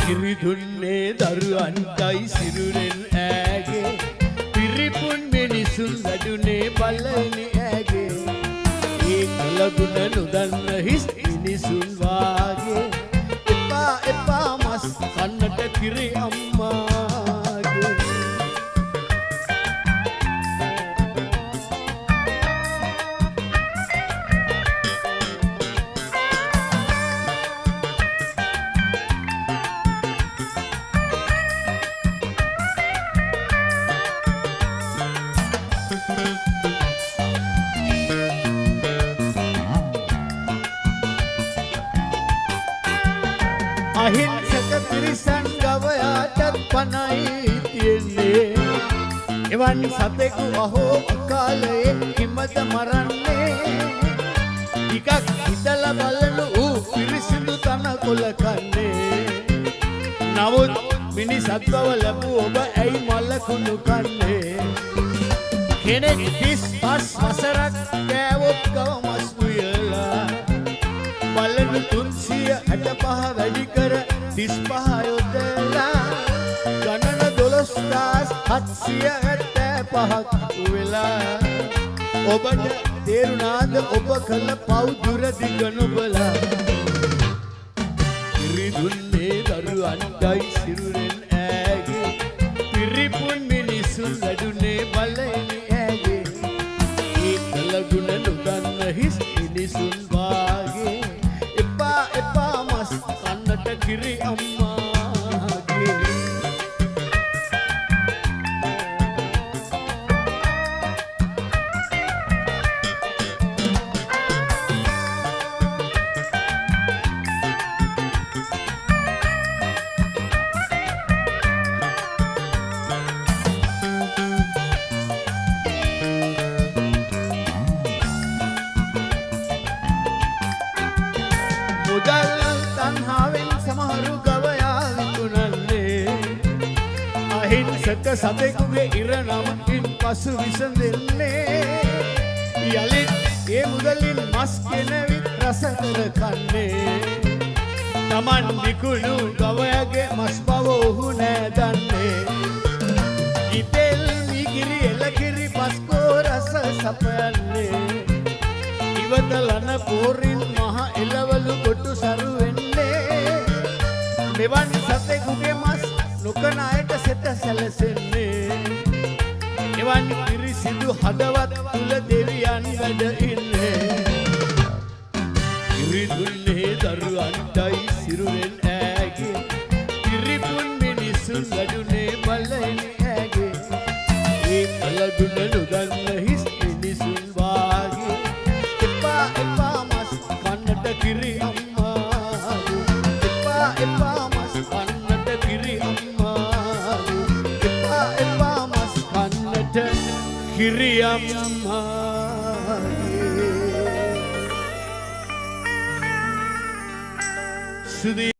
කිරි දුන්නේ දරුවන්ටයි සිරුරෙන් ඈගේ පිරිපුන් මිනිසුන් වැඩුනේ බලන්නේ ඈගේ ඒ කලගුණ නොදන්න හිස් මිනිසුන් වාගේ එපා එපා මස් කන්නට කිරි අම්මාගේ අහිංසක පිරිසන් ගවයාටත් පනයි තියෙන්නේ එවන් සතෙකු අහෝ අකාලයේ හිමත මරන්නේ ටිකක් හිතලා බලනු ඌ පිරිසිදු තනකොළ කන්නේ නමුත් මිනිසත් බව ලැබූ ඔබ ඇයි මලකුණු කන්නේ කෙනෙක් 35 වසරක් කෑවොත් ගව මස් උයලා බලනු 365 වැඩි කර 35 යොදලා ගණන 12775ක් වෙලා ඔබට තේරුණාද ඔබ කළ පව් දුර දිග නොබලා කිරි දුන්නේ දරුවන්ටයි සිරුරෙන් ඈගේ පිරිපුන් මිනිසුන් වැඩුනේ බලන්නේ ඈගේ ඒ කලගුණ නොදන්න හිස් මිනිසුන් වාගේ එපා එපා මස් කන්නට කිරි අම්මාගේ මුදල් තණ්හාවෙන් සමහරු ගවයා විකුණන්නේ අහිංසක සතෙකුගේ ඉරණමකින් පසු විසඳෙන්නේ යලිත් ඒ මුදලින් මස් කෙනවිත් රස කර කන්නේ Taman විකුණු ගවයාගේ මස් බව ඔහු නෑ දන්නේ ඉතෙල් මිගිරි එළකිරි පස්කෝ රස සපයන්නේ ඉවතලන පෝරින් මහ එළවලු කොටු සරු වෙන්නේ මෙවන් සතෙකුගේ මස් නොකන අයට සෙත සැලසෙන්නේ එවන් පිරිසිදු හදවත් තුල දෙවියන් වැඩ ඉන්නේ කිරි දුන්නේ දරුවන්ටයි සිරුරෙන් ඈගේ පිරිපුන් මිනිසුන් වැඩුනේ බලන්නේ ඈගේ ඒ කලගුණ නොදන්න හිස් මිනිසුන් වාගේ එපා එපා මස් කන්නට කිරි අම්මාගේ එපා එපා මස් කන්නට කිරි අම්මාගේ එපා එපා මස් කන්නට කිරි අම්මාගේ සුදී